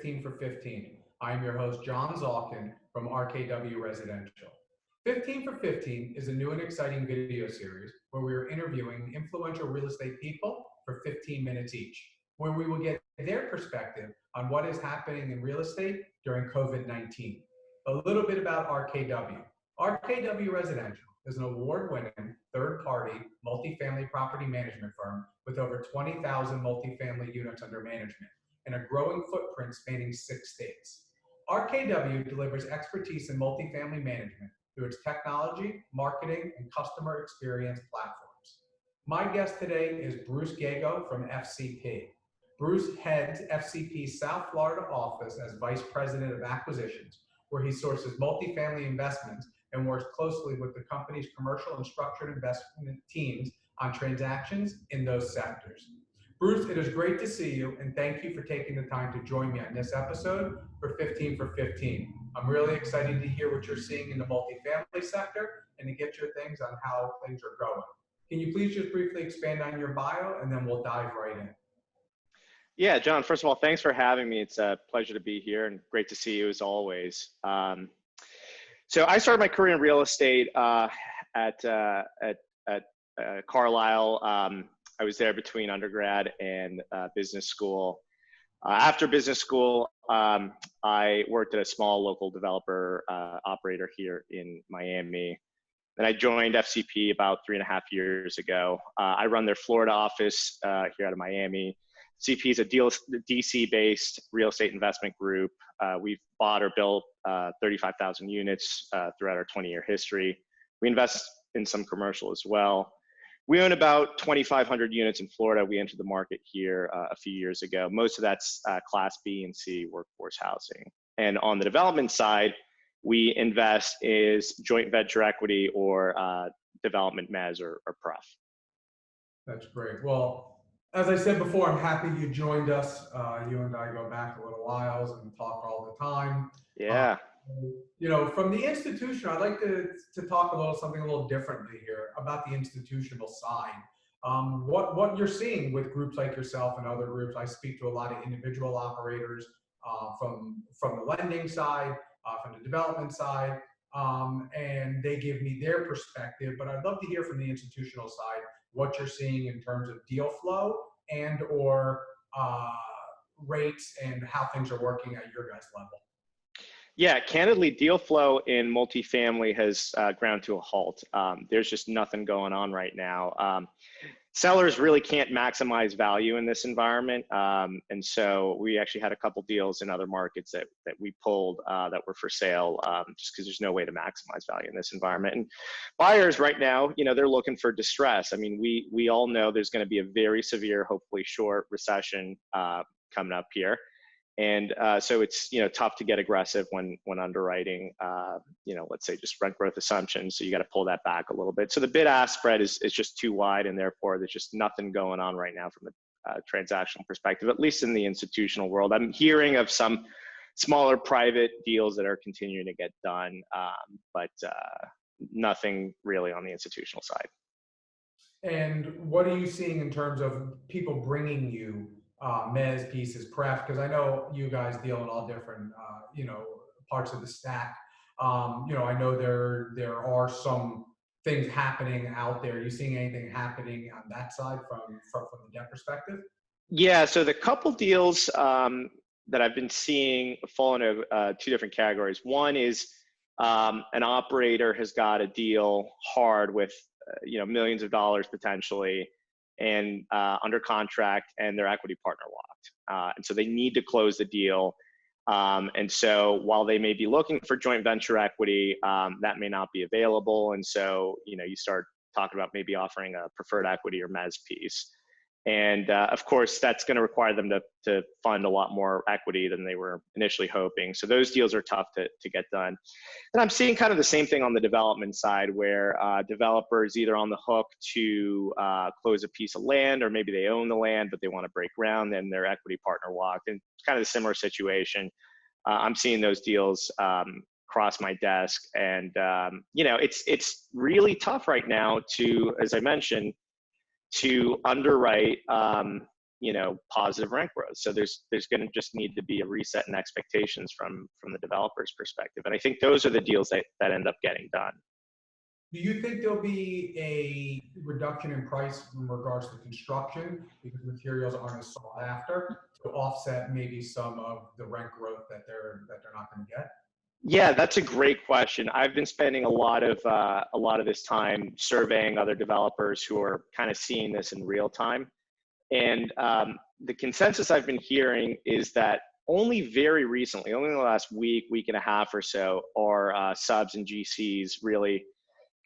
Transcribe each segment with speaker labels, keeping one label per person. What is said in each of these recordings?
Speaker 1: 15 for 15. I am your host, John Zalkin from RKW Residential. 15 for 15 is a new and exciting video series where we are interviewing influential real estate people for 15 minutes each, where we will get their perspective on what is happening in real estate during COVID-19. A little bit about RKW. RKW Residential is an award-winning third-party multifamily property management firm with over 20,000 multifamily units under management and a growing footprint spanning 6 states. RKW delivers expertise in multifamily management through its technology, marketing, and customer experience platforms. My guest today is Bruce Gago from FCP. Bruce heads FCP's South Florida office as Vice President of Acquisitions, where he sources multifamily investments and works closely with the company's commercial and structured investment teams on transactions in those sectors. Bruce, it is great to see you, and thank you for taking the time to join me on this episode for 15 for 15. I'm really excited to hear what you're seeing in the multifamily sector and to get your things on how things are going. Can you please just briefly expand on your bio, and then we'll dive right in.
Speaker 2: Yeah, John, first of all, thanks for having me. It's a pleasure to be here and great to see you as always. So I started my career in real estate at Carlisle. I was there between undergrad and business school. After business school, I worked at a small local developer operator here in Miami. Then I joined FCP about 3.5 years ago. I run their Florida office here out of Miami. CP is a DC-based real estate investment group. We've bought or built 35,000 units throughout our 20-year history. We invest in some commercial as well. We own about 2,500 units in Florida. We entered the market here a few years ago. Most of that's Class B and C workforce housing. And on the development side, we invest is joint venture equity or development mezz or pref.
Speaker 1: That's great. Well, as I said before, I'm happy you joined us. You and I go back a little while and talk all the time.
Speaker 2: Yeah.
Speaker 1: You know, from the institution, I'd like to talk something a little differently here about the institutional side. What you're seeing with groups like yourself and other groups. I speak to a lot of individual operators from the lending side, from the development side, and they give me their perspective. But I'd love to hear from the institutional side what you're seeing in terms of deal flow and or rates and how things are working at your guys' level.
Speaker 2: Yeah, candidly, deal flow in multifamily has ground to a halt. There's just nothing going on right now. Sellers really can't maximize value in this environment. And so we actually had a couple deals in other markets that we pulled that were for sale just because there's no way to maximize value in this environment. And buyers right now, you know, they're looking for distress. I mean, we all know there's going to be a very severe, hopefully short recession coming up here. And so it's, you know, tough to get aggressive when underwriting, you know, let's say just rent growth assumptions. So you got to pull that back a little bit. So the bid-ask spread is just too wide, and therefore there's just nothing going on right now from a transactional perspective, at least in the institutional world. I'm hearing of some smaller private deals that are continuing to get done, but nothing really on the institutional side.
Speaker 1: And what are you seeing in terms of people bringing you mezz pieces, pref? Because I know you guys deal in all different, you know, parts of the stack. You know, I know there are some things happening out there. Are you seeing anything happening on that side from the debt perspective?
Speaker 2: Yeah, so the couple deals that I've been seeing fall into 2 different categories. One is an operator has got a deal hard with, you know, millions of dollars potentially, and under contract, and their equity partner walked. And so they need to close the deal. And so while they may be looking for joint venture equity, that may not be available. And so, you know, you start talking about maybe offering a preferred equity or mezz piece. And of course, that's going to require them to fund a lot more equity than they were initially hoping. So those deals are tough to get done. And I'm seeing kind of the same thing on the development side, where developers either on the hook to close a piece of land, or maybe they own the land, but they want to break ground, and their equity partner walked. And it's kind of a similar situation. I'm seeing those deals cross my desk. And, you know, it's really tough right now to, as I mentioned, to underwrite positive rent growth. So there's going to just need to be a reset in expectations from the developer's perspective. And I think those are the deals that end up getting done.
Speaker 1: Do you think there'll be a reduction in price in regards to construction because materials aren't as sought after to offset maybe some of the rent growth that they're not going to get?
Speaker 2: Yeah, that's a great question. I've been spending a lot of this time surveying other developers who are kind of seeing this in real time. And the consensus I've been hearing is that only very recently, only in the last week and a half or so, are subs and GCs really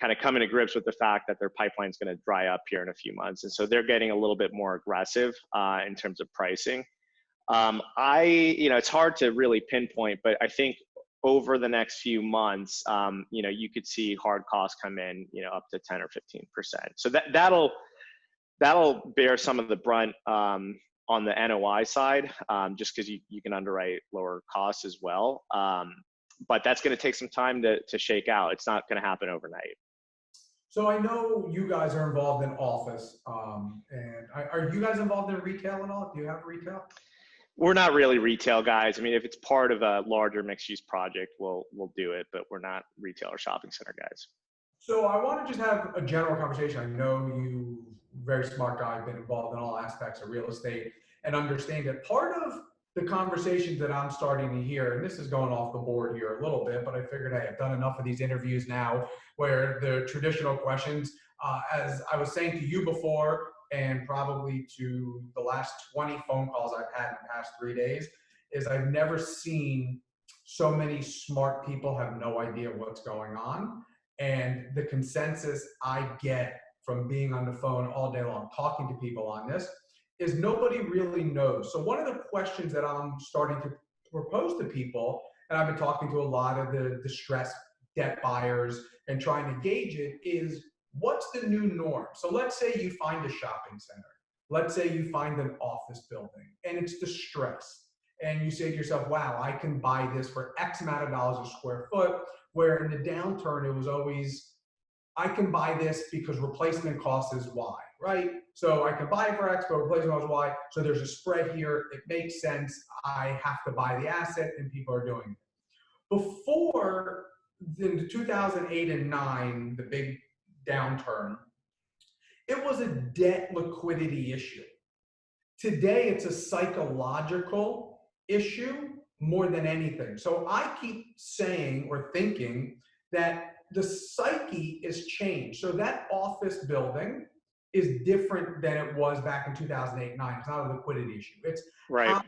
Speaker 2: kind of coming to grips with the fact that their pipeline is going to dry up here in a few months. And so they're getting a little bit more aggressive in terms of pricing. It's hard to really pinpoint, but I think over the next few months, you could see hard costs come in, up to 10 or 15%. So that'll bear some of the brunt on the NOI side, just because you can underwrite lower costs as well. But that's going to take some time to shake out. It's not going to happen overnight.
Speaker 1: So I know you guys are involved in office, and are you guys involved in retail at all? Do you have retail?
Speaker 2: We're not really retail guys. I mean, if it's part of a larger mixed-use project, we'll do it, but we're not retail or shopping center guys.
Speaker 1: So I want to just have a general conversation. I know you, very smart guy, been involved in all aspects of real estate and understand that part of the conversations that I'm starting to hear, and this is going off the board here a little bit, but I figured, hey, I've done enough of these interviews now where the traditional questions, as I was saying to you before, and probably to the last 20 phone calls I've had in the past 3 days, is I've never seen so many smart people have no idea what's going on. And the consensus I get from being on the phone all day long, talking to people on this, is nobody really knows. So one of the questions that I'm starting to propose to people, and I've been talking to a lot of the distressed debt buyers and trying to gauge it, is what's the new norm? So let's say you find a shopping center. Let's say you find an office building and it's distressed. And you say to yourself, wow, I can buy this for X amount of dollars a square foot, where in the downturn, it was always, I can buy this because replacement cost is Y, right? So I can buy it for X, but replacement cost is Y. So there's a spread here. It makes sense. I have to buy the asset, and people are doing it. Before in 2008 and 9, the big downturn, it was a debt liquidity issue. Today, it's a psychological issue more than anything. So I keep saying or thinking that the psyche is changed. So that office building is different than it was back in 2008-9. It's not a liquidity issue. It's
Speaker 2: right.
Speaker 1: How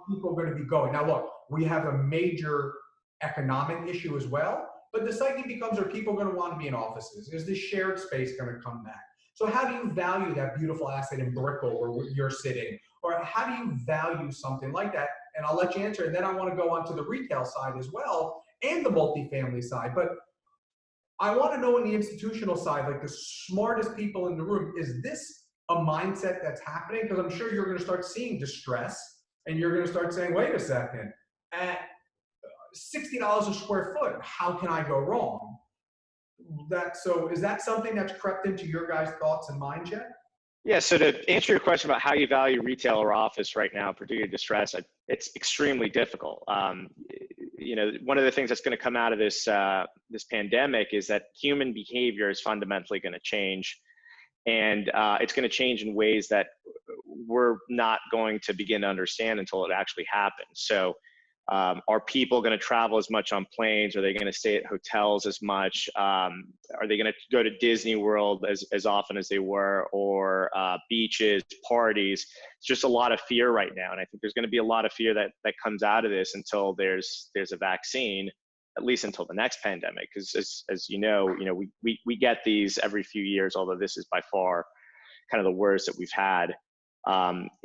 Speaker 1: people are going to be going. Now, look, we have a major economic issue as well, but the psyche becomes, are people going to want to be in offices? Is the shared space going to come back? So how do you value that beautiful asset in Brickell where you're sitting? Or how do you value something like that? And I'll let you answer. And then I want to go on to the retail side as well and the multifamily side. But I want to know on the institutional side, like the smartest people in the room, is this a mindset that's happening? Because I'm sure you're going to start seeing distress and you're going to start saying, wait a second, at $60 a square foot, how can I go wrong? So is that something that's crept into your guys' thoughts and minds yet?
Speaker 2: Yeah, so to answer your question about how you value retail or office right now, particularly distress, it's extremely difficult. One of the things that's going to come out of this pandemic is that human behavior is fundamentally going to change, and it's going to change in ways that we're not going to begin to understand until it actually happens. So are people going to travel as much on planes? Are they going to stay at hotels as much? Are they going to go to Disney World as often as they were, or beaches, parties? It's just a lot of fear right now. And I think there's going to be a lot of fear that comes out of this until there's a vaccine, at least until the next pandemic. Because as you know, we get these every few years, although this is by far kind of the worst that we've had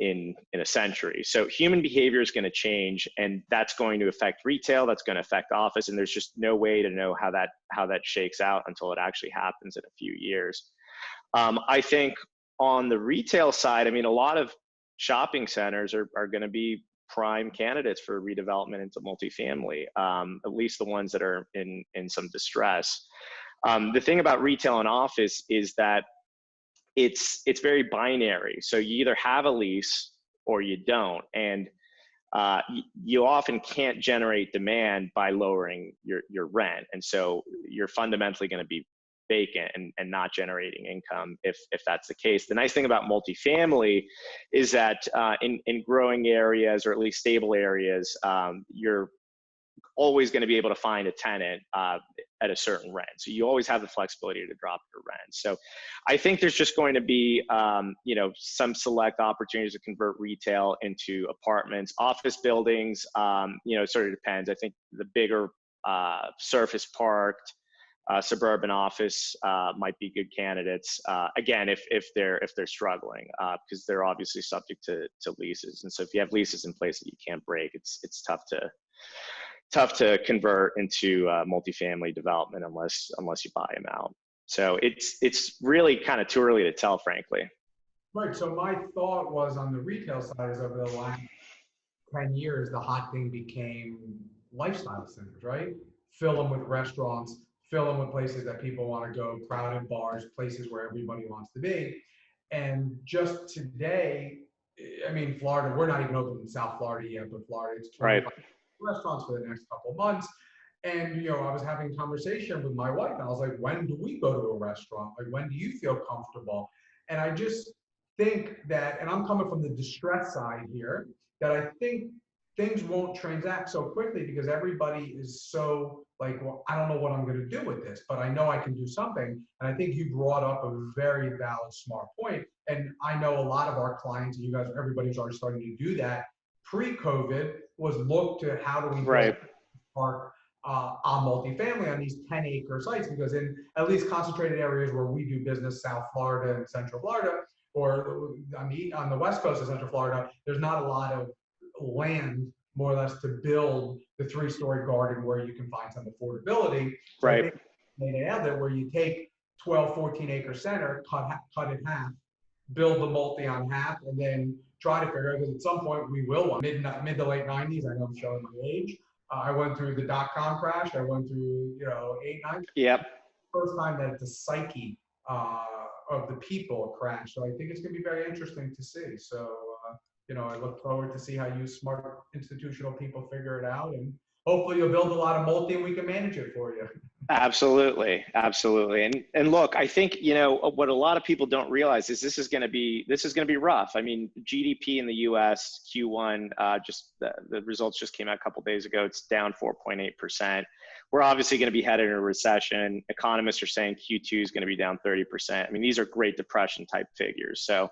Speaker 2: in a century. So human behavior is going to change, and that's going to affect retail, that's going to affect office, and there's just no way to know how that shakes out until it actually happens in a few years. I think on the retail side, I mean, a lot of shopping centers are going to be prime candidates for redevelopment into multifamily, at least the ones that are in some distress. The thing about retail and office is that it's very binary. So you either have a lease or you don't. And you often can't generate demand by lowering your rent. And so you're fundamentally going to be vacant and not generating income if that's the case. The nice thing about multifamily is that in growing areas, or at least stable areas, you're always going to be able to find a tenant at a certain rent. So you always have the flexibility to drop your rent. So I think there's just going to be, some select opportunities to convert retail into apartments, office buildings. It sort of depends. I think the bigger surface parked suburban office might be good candidates. Again, if they're struggling, because they're obviously subject to leases. And so if you have leases in place that you can't break, it's tough to convert into multifamily development unless you buy them out. So it's really kind of too early to tell, frankly.
Speaker 1: Right. So my thought was on the retail side is over the last 10 years, the hot thing became lifestyle centers, right? Fill them with restaurants, fill them with places that people want to go, crowded bars, places where everybody wants to be. And just today, I mean, Florida, we're not even open in South Florida yet, but Florida, it's 25 restaurants for the next couple of months. And, I was having a conversation with my wife and I was like, when do we go to a restaurant? Like, when do you feel comfortable? And I just think that, and I'm coming from the distress side here, that I think things won't transact so quickly because everybody is so like, well, I don't know what I'm going to do with this, but I know I can do something. And I think you brought up a very valid, smart point. And I know a lot of our clients, and you guys, everybody's already starting to do that pre-COVID, was look to how do we park on multifamily on these 10-acre sites, because in at least concentrated areas where we do business, South Florida and Central Florida, or on the west coast of Central Florida, there's not a lot of land, more or less, to build the 3-story garden where you can find some affordability. So I think they have that where you take 12, 14-acre center, cut in half, build the multi on half, and then try to figure out, because at some point we will want mid to late 90s. I know I'm showing my age. I went through the .com crash. I went through 8, 9.
Speaker 2: Yep.
Speaker 1: First time that the psyche of the people crash. So I think it's going to be very interesting to see. So I look forward to see how you smart institutional people figure it out, and hopefully you'll build a lot of multi and we can manage it for you.
Speaker 2: Absolutely. And look, I think, what a lot of people don't realize is this is going to be rough. I mean, GDP in the US Q1, just the results just came out a couple of days ago. It's down 4.8%. We're obviously going to be headed in a recession. Economists are saying Q2 is going to be down 30%. I mean, these are Great Depression type figures. So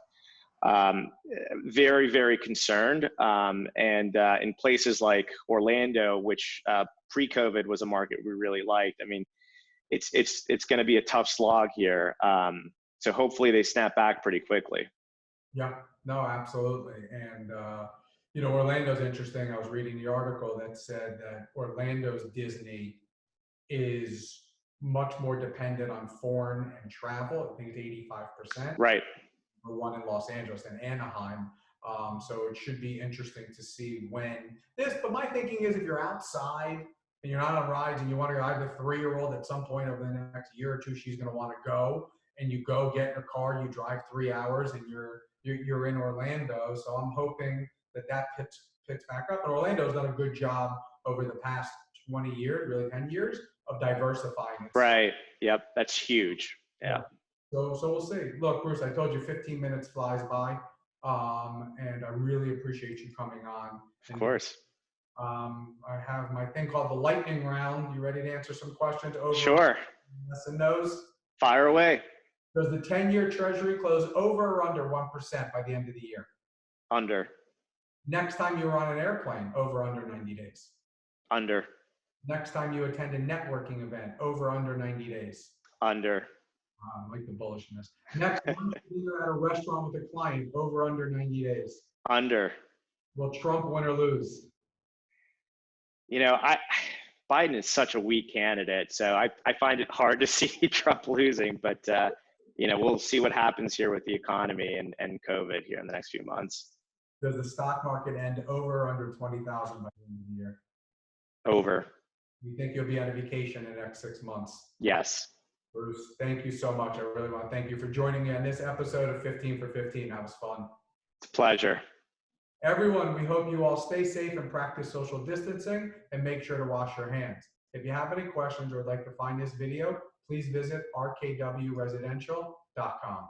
Speaker 2: very, very concerned. And in places like Orlando, which pre-COVID was a market we really liked, I mean, it's going to be a tough slog here. So hopefully they snap back pretty quickly.
Speaker 1: Yeah, no, absolutely. And, Orlando's interesting. I was reading the article that said that Orlando's Disney is much more dependent on foreign and travel. I think it's 85%.
Speaker 2: Right.
Speaker 1: The one in Los Angeles and Anaheim. So it should be interesting to see when this, but my thinking is if you're outside and you're not on rides and you want to ride the 3-year-old at some point over the next year or two, she's going to want to go, and you go get in a car, you drive 3 hours and you're in Orlando. So I'm hoping that picks back up. And Orlando's done a good job over the past 20 years, really 10 years, of diversifying it.
Speaker 2: Right. Yep. That's huge. Yeah.
Speaker 1: So we'll see. Look, Bruce, I told you 15 minutes flies by, and I really appreciate you coming on.
Speaker 2: Of course.
Speaker 1: I have my thing called the lightning round. You ready to answer some questions?
Speaker 2: Sure.
Speaker 1: Yes and no's?
Speaker 2: Fire away.
Speaker 1: Does the 10-year Treasury close over or under 1% by the end of the year?
Speaker 2: Under.
Speaker 1: Next time you were on an airplane, over or under 90 days?
Speaker 2: Under.
Speaker 1: Next time you attend a networking event, over or under 90 days?
Speaker 2: Under.
Speaker 1: I like the bullishness. Next, dinner at a restaurant with a client, over under 90 days.
Speaker 2: Under.
Speaker 1: Will Trump win or lose?
Speaker 2: Biden is such a weak candidate, so I find it hard to see Trump losing. But we'll see what happens here with the economy and COVID here in the next few months.
Speaker 1: Does the stock market end over or under 20,000 by the end of the year?
Speaker 2: Over.
Speaker 1: You think you'll be on a vacation in the next 6 months?
Speaker 2: Yes.
Speaker 1: Bruce, thank you so much. I really want to thank you for joining me on this episode of 15 for 15. That was fun.
Speaker 2: It's a pleasure.
Speaker 1: Everyone, we hope you all stay safe and practice social distancing and make sure to wash your hands. If you have any questions or would like to find this video, please visit rkwresidential.com.